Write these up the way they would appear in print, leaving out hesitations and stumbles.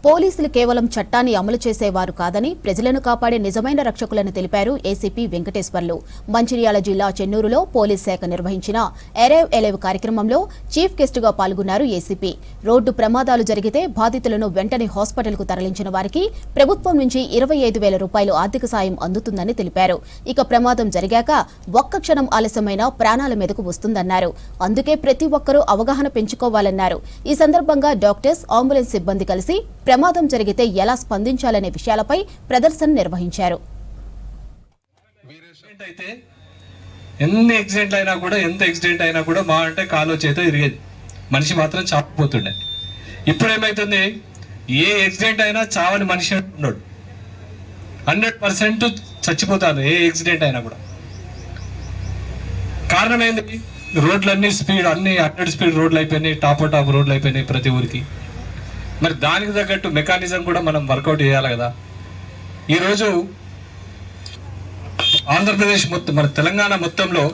పోలీసులు కేవలం చట్టాన్ని అమలు చేసేవారు కాదని ప్రజలను కాపాడే నిజమైన రక్షకులని తెలిపారు ఏసీపీ వెంకటేశ్వర్లు. మంచిర్యాల జిల్లా చెన్నూరులో పోలీస్ శాఖ నిర్వహించిన అరైవ్ ఎలైవ్ కార్యక్రమంలో చీఫ్ గెస్టుగా పాల్గొన్నారు ఏసీపీ. రోడ్డు ప్రమాదాలు జరిగితే బాధితులను వెంటనే హాస్పిటల్కు తరలించిన వారికి ప్రభుత్వం నుంచి 25,000 రూపాయలు ఆర్థిక సాయం అందుతుందని తెలిపారు. ఇక ప్రమాదం జరిగాక ఒక్క క్షణం ఆలస్యమైన ప్రాణాల మీదకు వస్తుందన్నారు. అందుకే ప్రతి ఒక్కరూ అవగాహన పెంచుకోవాలన్నారు. ఈ సందర్భంగా డాక్టర్స్, అంబులెన్స్ సిబ్బంది కలిసి ప్రమాదం జరిగితే ఎలా స్పందించాలనే విషయాలపై ప్రదర్శన నిర్వహించారు. ఎంత యాక్సిడెంట్ అయినా కూడా మా అంటే కాలో చేతో ఇరిగేది, మనిషి మాత్రం చావకపోతుండే. ఇప్పుడు ఏమైతుంది, ఏ యాక్సిడెంట్ అయినా చావని మనిషి ఉన్నాడు. 100% చచ్చిపోతారు ఏ యాక్సిడెంట్ అయినా కూడా. కారణం ఏంటి? రోడ్లన్నీ స్పీడ్, అన్ని 100 స్పీడ్ రోడ్లు అయిపోయినాయి, టాప్ రోడ్లు అయిపోయినాయి ప్రతి ఊరికి. మరి దానికి తగ్గట్టు మెకానిజం కూడా మనం వర్కౌట్ చేయాలి కదా. ఈరోజు ఆంధ్రప్రదేశ్ మొత్తం, మన తెలంగాణ మొత్తంలో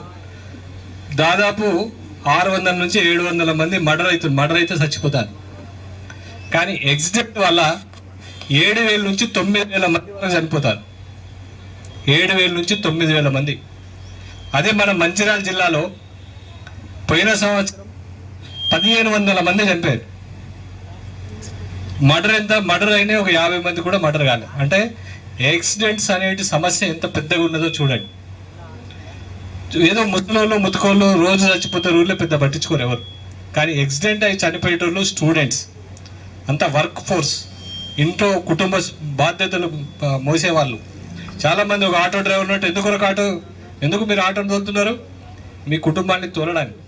దాదాపు 600 నుంచి 700 మంది మర్డర్ అయితే చచ్చిపోతారు. కానీ యాక్సిడెంట్ వల్ల 7,000 నుంచి 9,000 మంది వరకు చనిపోతారు. 7,000 నుంచి 9,000 మంది. అదే మన మంచిర్యాల జిల్లాలో పోయిన సంవత్సరం 1,500 మంది చనిపోయారు. మర్డర్ అయినా ఒక 50 మంది కూడా మర్డర్ కాలేదు. అంటే యాక్సిడెంట్స్ అనేటి సమస్య ఎంత పెద్దగా ఉన్నదో చూడండి. ఏదో ముతుకోళ్ళు రోజు చచ్చిపోతారు, ఊళ్ళో పెద్ద పట్టించుకోరు ఎవరు. కానీ యాక్సిడెంట్ అయి చనిపోయేటోళ్ళు స్టూడెంట్స్, అంతా వర్క్ ఫోర్స్, ఇంట్లో కుటుంబ బాధ్యతలు మోసేవాళ్ళు. చాలామంది ఒక ఆటో డ్రైవర్ ఉన్నట్టు ఎందుకు మీరు ఆటోని తోలుతున్నారు? మీ కుటుంబాన్ని తోలడానికి.